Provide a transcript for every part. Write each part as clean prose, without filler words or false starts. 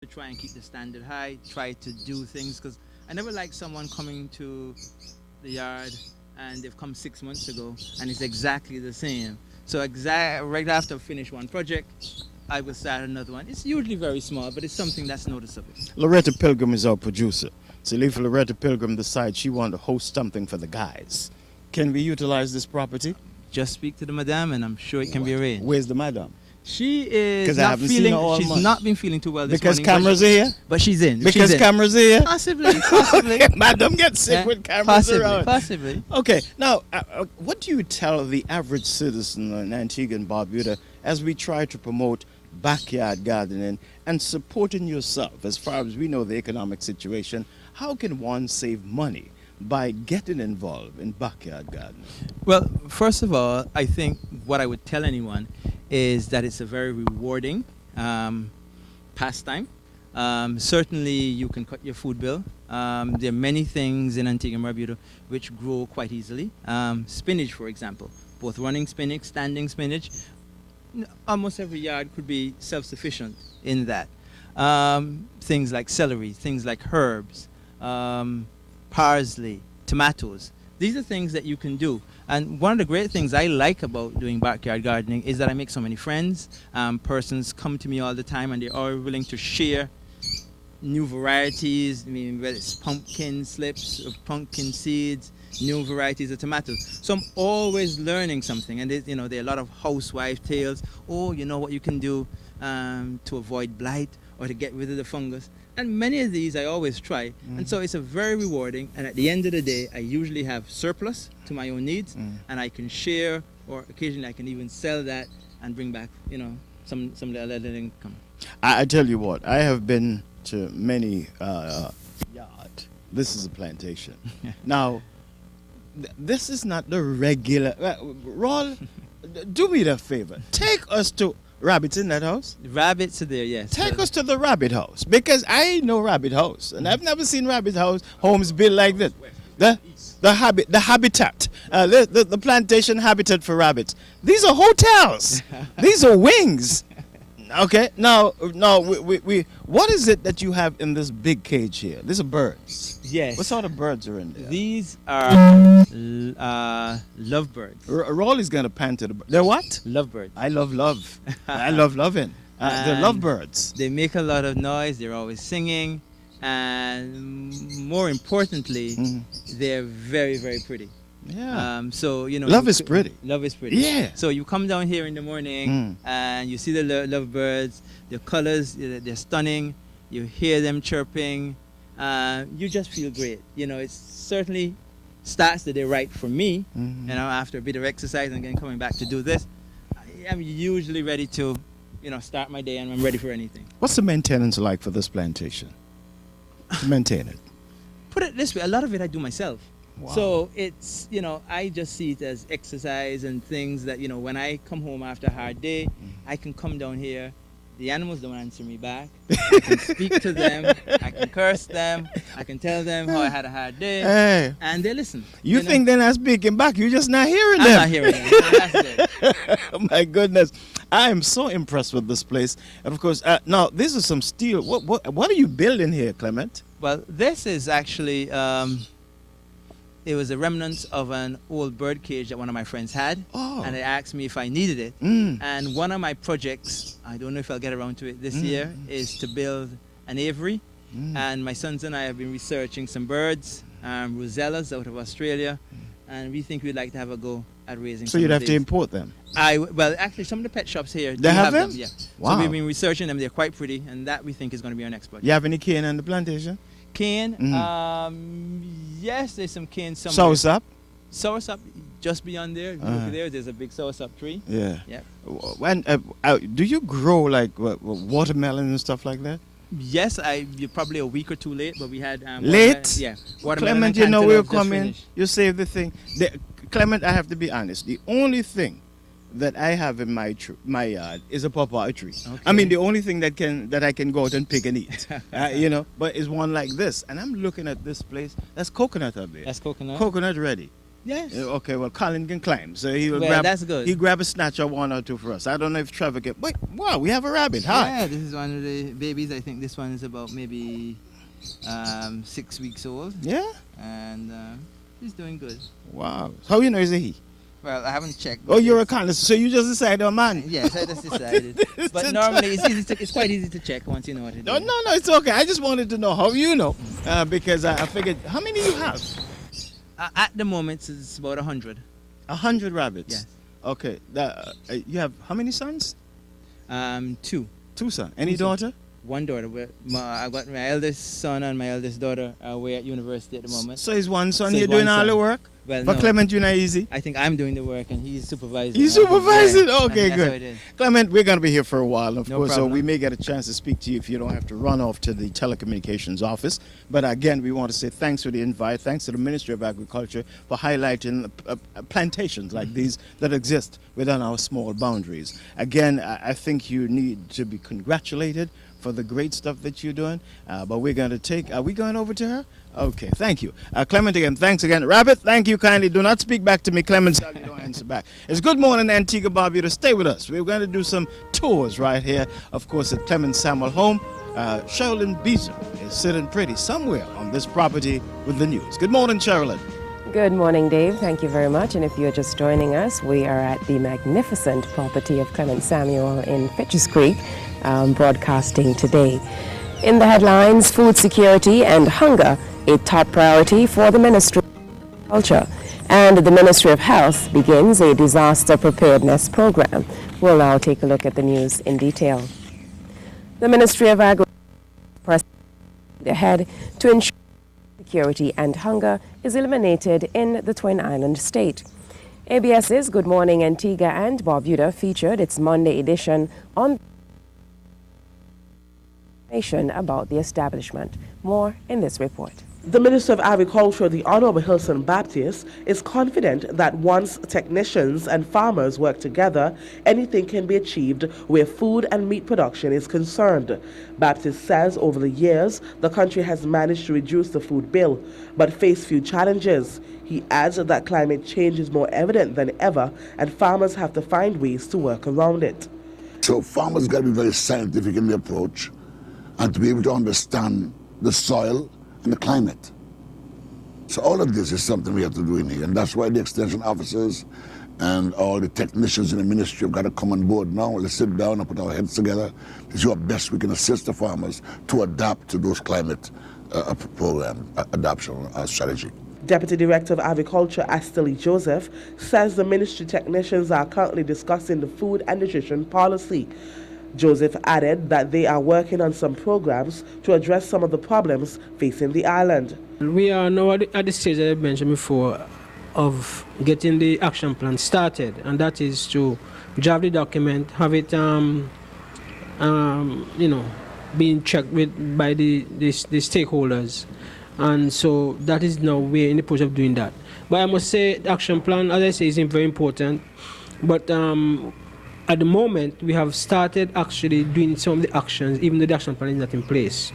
to try and keep the standard high, try to do things because I never like someone coming to the yard and they've come 6 months ago and it's exactly the same. So right after I finish one project, I will start another one. It's usually very small, but it's something that's noticeable. Loretta Pilgrim is our producer. So if Loretta Pilgrim decides she wants to host something for the guys, can we utilize this property? Just speak to the madam, and I'm sure it can be arranged. Where's the madam? She is 'Cause I not haven't seen feeling. her all She's month. not been feeling too well this Because morning. cameras are here? But she's in. Because she's in. cameras are here? Possibly, possibly. Madam gets sick Yeah, with cameras possibly, around. possibly. Okay, now, what do you tell the average citizen in Antigua and Barbuda as we try to promote backyard gardening and supporting yourself? As far as we know the economic situation, how can one save money by getting involved in backyard gardening? Well, first of all, I think what I would tell anyone is that it's a very rewarding pastime. Certainly, you can cut your food bill. There are many things in Antigua and Barbuda which grow quite easily. Spinach, for example, both running spinach, standing spinach. Almost every yard could be self-sufficient in that. Things like celery, things like herbs, parsley, tomatoes. These are things that you can do. And one of the great things I like about doing backyard gardening is that I make so many friends. Persons come to me all the time and they are willing to share new varieties. I mean, whether it's pumpkin slips or pumpkin seeds, new varieties of tomatoes. So I'm always learning something. And there are a lot of housewife tales. Oh, you know what you can do to avoid blight or to get rid of the fungus. And many of these I always try. And so it's a very rewarding. And at the end of the day, I usually have surplus to my own needs. And I can share, or occasionally I can even sell that and bring back, some little income. I tell you what, I have been to many yard. This is a plantation. Now, this is not the regular. Roll, do me the favor. Take us to rabbits in that house. Rabbits are there, yes. Take us to the rabbit house, because I know rabbit house and I've never seen rabbit homes built like this. The habitat, the plantation habitat for rabbits. These are hotels. These are wings. Okay, now, what is it that you have in this big cage here? These are birds. Yes. What sort of birds are in there? These are lovebirds. Rolly's gonna pan to the. They're what? Lovebirds. I love love. I love loving. They're lovebirds. They make a lot of noise. They're always singing, and more importantly, they're very, very pretty. Yeah. So Love is pretty. Love is pretty. Yeah. So you come down here in the morning and you see the lovebirds. Their colors, they're stunning. You hear them chirping. You just feel great. It certainly starts the day right for me. After a bit of exercise and then coming back to do this, I'm usually ready to, start my day and I'm ready for anything. What's the maintenance like for this plantation? To maintain it. Put it this way, a lot of it I do myself. Wow. So it's, I just see it as exercise and things that, when I come home after a hard day, I can come down here. The animals don't answer me back. I can speak to them. I can curse them. I can tell them how I had a hard day. Hey. And they listen. You think they're not speaking back? You're just not hearing I'm them. not hearing them. That's it. Oh my goodness. I am so impressed with this place. And of course, now this is some steel. What are you building here, Clement? Well, this is actually... it was a remnant of an old bird cage that one of my friends had. Oh. And they asked me if I needed it. And one of my projects, I don't know if I'll get around to it this year, is to build an aviary. And my sons and I have been researching some birds, rosellas out of Australia. And we think we'd like to have a go at raising So some you'd of have to these. import them. Well, actually, some of the pet shops here do They have them. them? Yeah. Wow. So we've been researching them. They're quite pretty. And that we think is going to be our next project. You have any cane on the plantation? Cane, yes, there's some cane somewhere. Soursop? Soursop, just beyond there. If you look there, there's a big soursop tree. Yeah. Yeah. When do you grow like watermelon and stuff like that? Yes, you're probably a week or two late, but we had Late? Yeah. Watermelon Clement, and we'll cantaloupe just come in. finished. You save the thing. Clement, I have to be honest. The only thing that I have in my yard is a papaya tree. Okay. I mean, the only thing that I can go out and pick and eat, but it's one like this. And I'm looking at this place. That's coconut up there. That's coconut. Coconut ready. Yes. Okay, well, Colin can climb, so he will Well, grab. that's good. He grab a snatch of 1 or 2 for us. I don't know if Trevor can. Wait, wow, we have a rabbit. Hi. Yeah, this is one of the babies. I think this one is about maybe 6 weeks old, Yeah. and he's doing good. Wow. How you know is it he? Well, I haven't checked. Oh, you're a connoisseur. So you just decided, oh man. Yes, I just decided. But normally it's quite easy to check once you know what to do. No, it's okay. I just wanted to know how you know, because I figured how many you have. At the moment, it's about 100. 100 rabbits. Yes. Okay. You have how many sons? 2. 2 sons. Any 2 sons. daughter? 1 daughter. I got my eldest son and my eldest daughter away at university at the moment. So he's one son. So You're it's doing one all son. the work. Well, But no. Clement, you're not easy. I think I'm doing the work and he's supervising. He's supervising? Yeah, Okay, that's good. how it is. Clement, we're going to be here for a while, of No course, problem. so we may get a chance to speak to you if you don't have to run off to the telecommunications office. But again, we want to say thanks for the invite. Thanks to the Ministry of Agriculture for highlighting plantations like these that exist within our small boundaries. Again, I think you need to be congratulated for the great stuff that you're doing. But we're going to take, are we going over to her? Okay, thank you. Clement again, thanks again. Rabbit, thank you kindly. Do not speak back to me, Clement, so you don't answer back. It's good morning, Antigua Barbuda. Stay with us. We're going to do some tours right here, of course, at Clement Samuel home. Sherilyn Beezer is sitting pretty somewhere on this property with the news. Good morning, Sherilyn. Good morning, Dave. Thank you very much. And if you're just joining us, we are at the magnificent property of Clement Samuel in Fitches Creek, broadcasting today. In the headlines, food security and hunger, a top priority for the Ministry of Agriculture. And the Ministry of Health begins a disaster preparedness program. We'll now take a look at the news in detail. The Ministry of Agriculture pressed ahead to ensure security and hunger is eliminated in the Twin Island state. ABS's Good Morning Antigua and Barbuda featured its Monday edition on information about the establishment. More in this report. The Minister of Agriculture, the Honorable Hilson Baptist, is confident that once technicians and farmers work together, anything can be achieved where food and meat production is concerned. Baptist says over the years, the country has managed to reduce the food bill, but face few challenges. He adds that climate change is more evident than ever, and farmers have to find ways to work around it. So farmers got to be very scientific in the approach and to be able to understand the soil and the climate. So all of this is something we have to do in here, and that's why the extension officers and all the technicians in the ministry have got to come on board now. Let's sit down and put our heads together to see how best we can assist the farmers to adapt to those climate program adoption strategy. Deputy Director of Agriculture, Asteli Joseph, says the ministry technicians are currently discussing the food and nutrition policy. Joseph added that they are working on some programs to address some of the problems facing the island. We are now at the stage that I mentioned before of getting the action plan started, and that is to draft the document, have it, being checked with by the stakeholders, and so that is now we're in the process of doing that. But I must say, the action plan, as I say, is very important. But at the moment, we have started actually doing some of the actions, even though the action plan is not in place,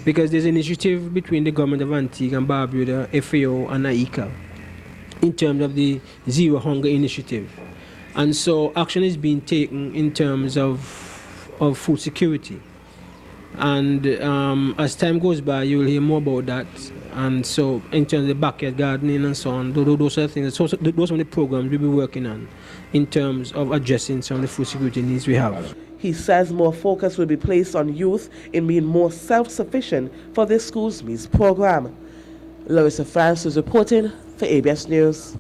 because there's an initiative between the government of Antigua and Barbuda, FAO, and AICA in terms of the Zero Hunger Initiative. And so action is being taken in terms of food security. And as time goes by, you will hear more about that. And so in terms of the backyard gardening and so on, those are the things, those are the programs we'll be working on in terms of addressing some of the food security needs we have. He says more focus will be placed on youth in being more self-sufficient for this school's meals program. Larissa France is reporting for ABS News.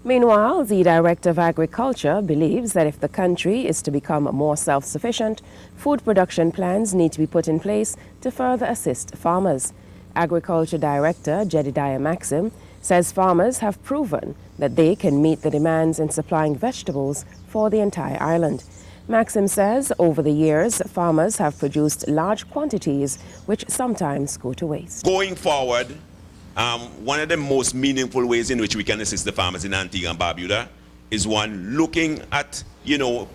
Meanwhile, the Director of Agriculture believes that if the country is to become more self-sufficient, food production plans need to be put in place to further assist farmers. Agriculture Director Jedediah Maxim says farmers have proven that they can meet the demands in supplying vegetables for the entire island. Maxim says over the years, farmers have produced large quantities which sometimes go to waste. Going forward, one of the most meaningful ways in which we can assist the farmers in Antigua and Barbuda is one, looking at,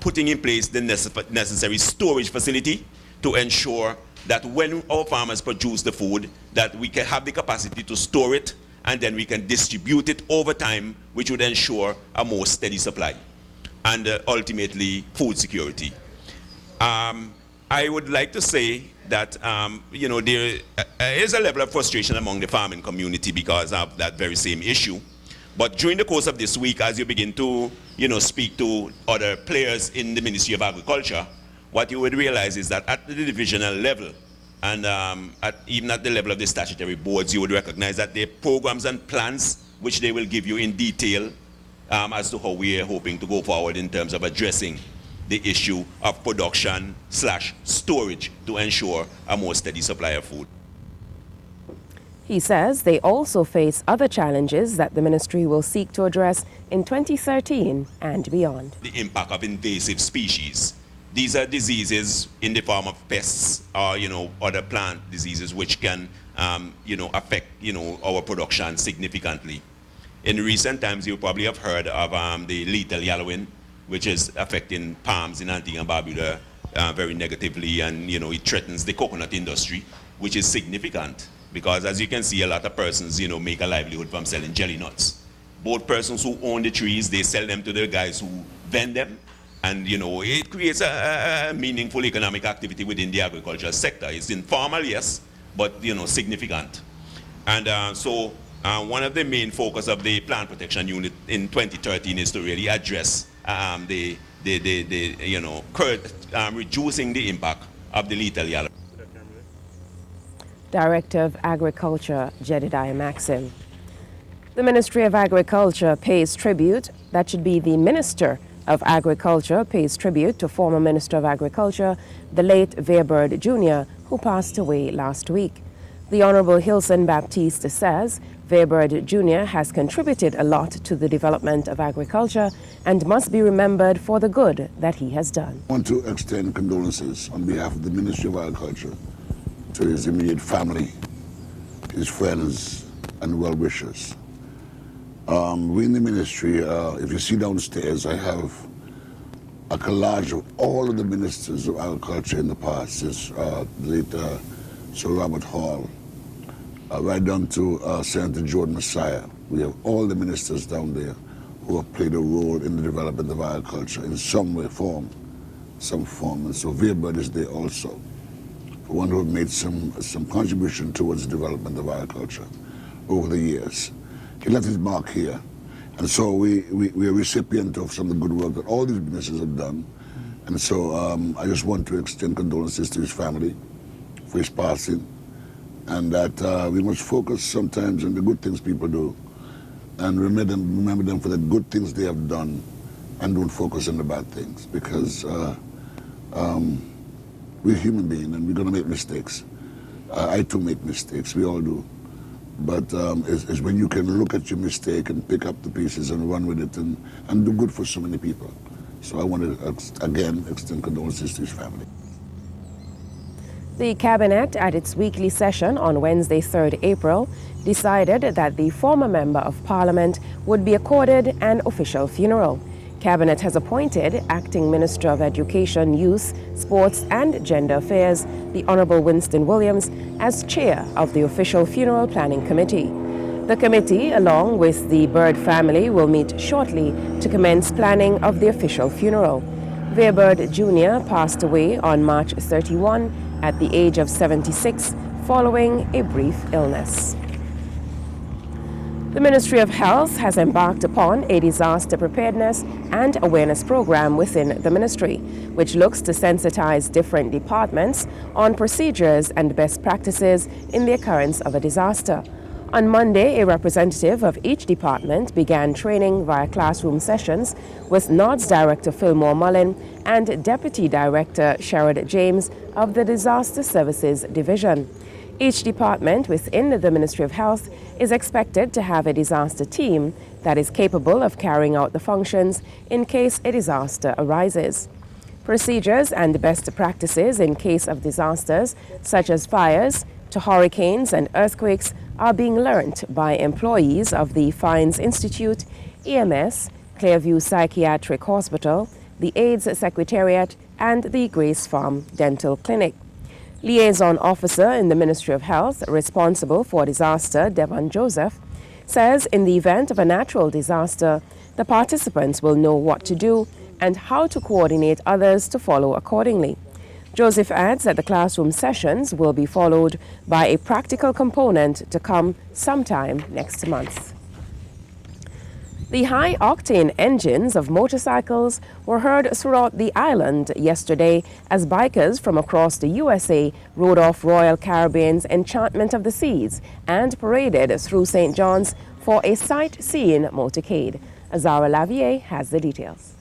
putting in place the necessary storage facility to ensure that when our farmers produce the food, that we can have the capacity to store it and then we can distribute it over time, which would ensure a more steady supply and ultimately food security. I would like to say that there is a level of frustration among the farming community because of that very same issue. But during the course of this week, as you begin to speak to other players in the Ministry of Agriculture, what you would realize is that at the divisional level and even at the level of the statutory boards, you would recognize that there are programs and plans which they will give you in detail as to how we are hoping to go forward in terms of addressing the issue of production/storage to ensure a more steady supply of food. He says they also face other challenges that the ministry will seek to address in 2013 and beyond. The impact of invasive species. These are diseases in the form of pests or other plant diseases which can affect our production significantly. In recent times, you probably have heard of the lethal yellowing, which is affecting palms in Antigua Barbuda very negatively, and it threatens the coconut industry, which is significant because, as you can see, a lot of persons make a livelihood from selling jelly nuts. Both persons who own the trees, they sell them to the guys who vend them, and it creates a meaningful economic activity within the agricultural sector. It's informal, yes, but significant. And so one of the main focus of the plant protection unit in 2013 is to really address reducing the impact of the lethal yellow. Director of Agriculture, Jedediah Maxim. The Ministry of Agriculture pays tribute, that should be the Minister of Agriculture pays tribute to former Minister of Agriculture, the late Veerbird Jr., who passed away last week. The Honorable Hilson Baptiste says Veerbird Jr. has contributed a lot to the development of agriculture and must be remembered for the good that he has done. I want to extend condolences on behalf of the Ministry of Agriculture to his immediate family, his friends, and well-wishers. We in the ministry, if you see downstairs, I have a collage of all of the ministers of agriculture in the past. It's late Sir Robert Hall, right down to Senator Jordan Messiah. We have all the ministers down there who have played a role in the development of agriculture in some way, some form. And so Veerbird is there also, for one who have made some contribution towards the development of agriculture over the years. He left his mark here. And so we are recipient of some of the good work that all these ministers have done. And so I just want to extend condolences to his family for his passing, and that we must focus sometimes on the good things people do and remember them for the good things they have done, and don't focus on the bad things, because we're human beings and we're going to make mistakes. I too make mistakes, we all do. But it's when you can look at your mistake and pick up the pieces and run with it and do good for so many people. So I want to, again, extend condolences to his family. The Cabinet, at its weekly session on Wednesday, 3rd April, decided that the former Member of Parliament would be accorded an official funeral. Cabinet has appointed Acting Minister of Education, Youth, Sports and Gender Affairs, the Honourable Winston Williams, as chair of the official funeral planning committee. The committee, along with the Bird family, will meet shortly to commence planning of the official funeral. Veerbird Jr. passed away on March 31 at the age of 76 following a brief illness. The Ministry of Health has embarked upon a disaster preparedness and awareness program within the ministry, which looks to sensitize different departments on procedures and best practices in the occurrence of a disaster. On Monday, a representative of each department began training via classroom sessions with NODS Director Fillmore Mullin and Deputy Director Sherrod James of the Disaster Services Division. Each department within the Ministry of Health is expected to have a disaster team that is capable of carrying out the functions in case a disaster arises. Procedures and best practices in case of disasters, such as fires, to hurricanes and earthquakes, are being learnt by employees of the Fines Institute, EMS, Clearview Psychiatric Hospital, the AIDS Secretariat, and the Grace Farm Dental Clinic. Liaison Officer in the Ministry of Health responsible for disaster, Devon Joseph, says in the event of a natural disaster, the participants will know what to do and how to coordinate others to follow accordingly. Joseph adds that the classroom sessions will be followed by a practical component to come sometime next month. The high-octane engines of motorcycles were heard throughout the island yesterday as bikers from across the USA rode off Royal Caribbean's Enchantment of the Seas and paraded through St. John's for a sightseeing motorcade. Azara Lavier has the details.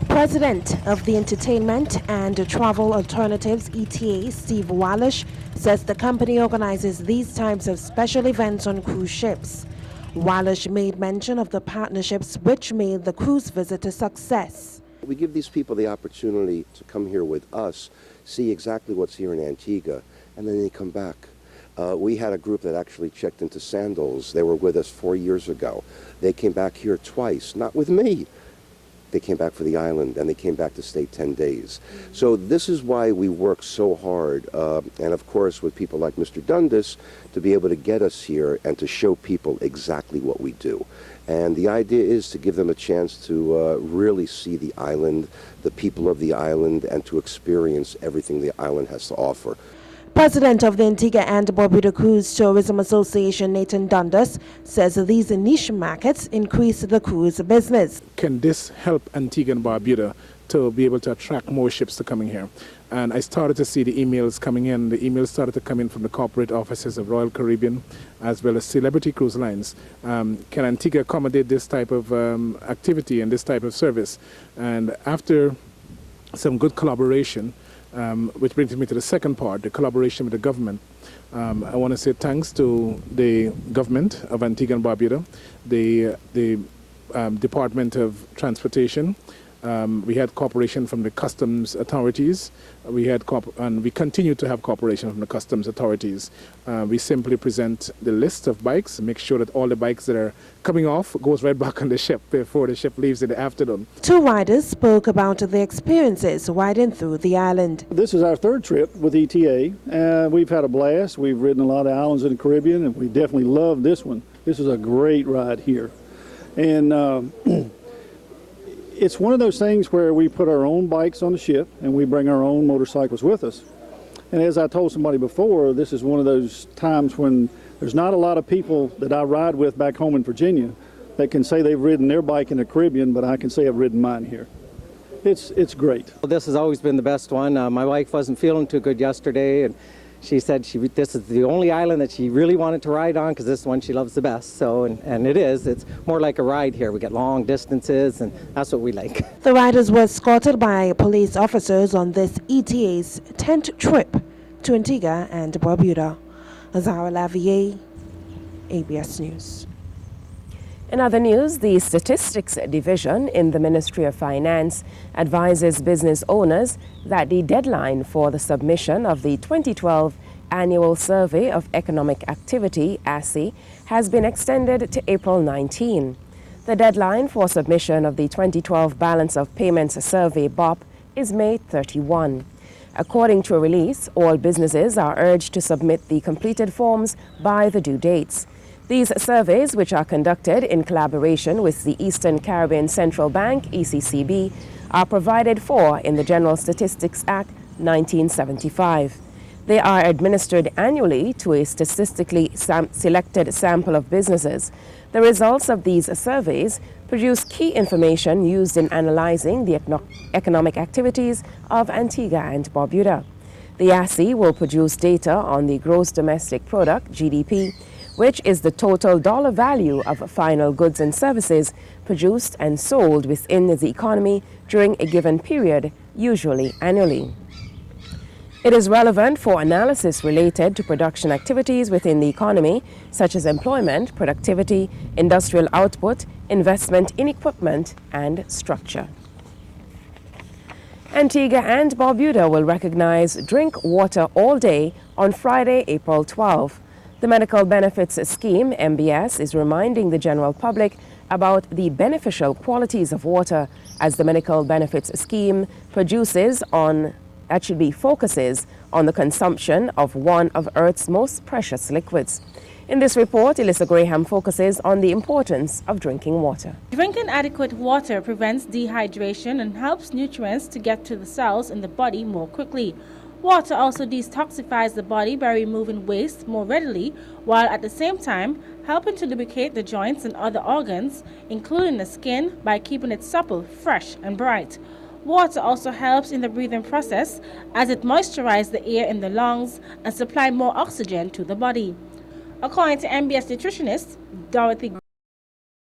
President of the Entertainment and Travel Alternatives ETA, Steve Wallish, says the company organizes these types of special events on cruise ships. Wallish made mention of the partnerships which made the cruise visit a success. We give these people the opportunity to come here with us, see exactly what's here in Antigua, and then they come back. We had a group that actually checked into Sandals. They were with us 4 years ago. They came back here twice, not with me. They came back for the island, and they came back to stay 10 days. So this is why we work so hard, and of course with people like Mr. Dundas, to be able to get us here and to show people exactly what we do. And the idea is to give them a chance to really see the island, the people of the island, and to experience everything the island has to offer. President of the Antigua and Barbuda Cruise Tourism Association, Nathan Dundas, says these niche markets increase the cruise business. Can this help Antigua and Barbuda to be able to attract more ships to coming here? And I started to see the emails coming in. The emails started to come in from the corporate offices of Royal Caribbean as well as Celebrity Cruise Lines. Can Antigua accommodate this type of activity and this type of service? And after some good collaboration, which brings me to the second part, the collaboration with the government. I want to say thanks to the government of Antigua and Barbuda, the Department of Transportation. We had cooperation from the customs authorities. And we continue to have cooperation from the customs authorities. We simply present the list of bikes, make sure that all the bikes that are coming off goes right back on the ship before the ship leaves in the afternoon. Two riders spoke about their experiences riding through the island. This is our third trip with ETA, and we've had a blast. We've ridden a lot of islands in the Caribbean, and we definitely love this one. This is a great ride here. And it's one of those things where we put our own bikes on the ship and we bring our own motorcycles with us. And as I told somebody before, this is one of those times when there's not a lot of people that I ride with back home in Virginia that can say they've ridden their bike in the Caribbean, but I can say I've ridden mine here. It's great. Well, this has always been the best one. My wife wasn't feeling too good yesterday, and she said this is the only island that she really wanted to ride on because this one she loves the best. So, and it is. It's more like a ride here. We get long distances, and that's what we like. The riders were escorted by police officers on this ETA's 10th trip to Antigua and Barbuda. Azara Lavier, ABS News. In other news, the Statistics Division in the Ministry of Finance advises business owners that the deadline for the submission of the 2012 Annual Survey of Economic Activity, ASSE, has been extended to April 19. The deadline for submission of the 2012 Balance of Payments Survey, BOP, is May 31. According to a release, all businesses are urged to submit the completed forms by the due dates. These surveys, which are conducted in collaboration with the Eastern Caribbean Central Bank, ECCB, are provided for in the General Statistics Act 1975. They are administered annually to a statistically selected sample of businesses. The results of these surveys produce key information used in analyzing the economic activities of Antigua and Barbuda. The ASSE will produce data on the gross domestic product, GDP, which is the total dollar value of final goods and services produced and sold within the economy during a given period, usually annually. It is relevant for analysis related to production activities within the economy, such as employment, productivity, industrial output, investment in equipment, and structure. Antigua and Barbuda will recognize Drink Water All Day on Friday, April 12. The Medical Benefits Scheme, MBS, is reminding the general public about the beneficial qualities of water as the Medical Benefits Scheme produces on focuses on the consumption of one of Earth's most precious liquids. In this report, Elissa Graham focuses on the importance of drinking water. Drinking adequate water prevents dehydration and helps nutrients to get to the cells in the body more quickly. Water also detoxifies the body by removing waste more readily, while at the same time helping to lubricate the joints and other organs, including the skin, by keeping it supple, fresh, and bright. Water also helps in the breathing process as it moisturizes the air in the lungs and supplies more oxygen to the body. According to MBS nutritionist Dorothy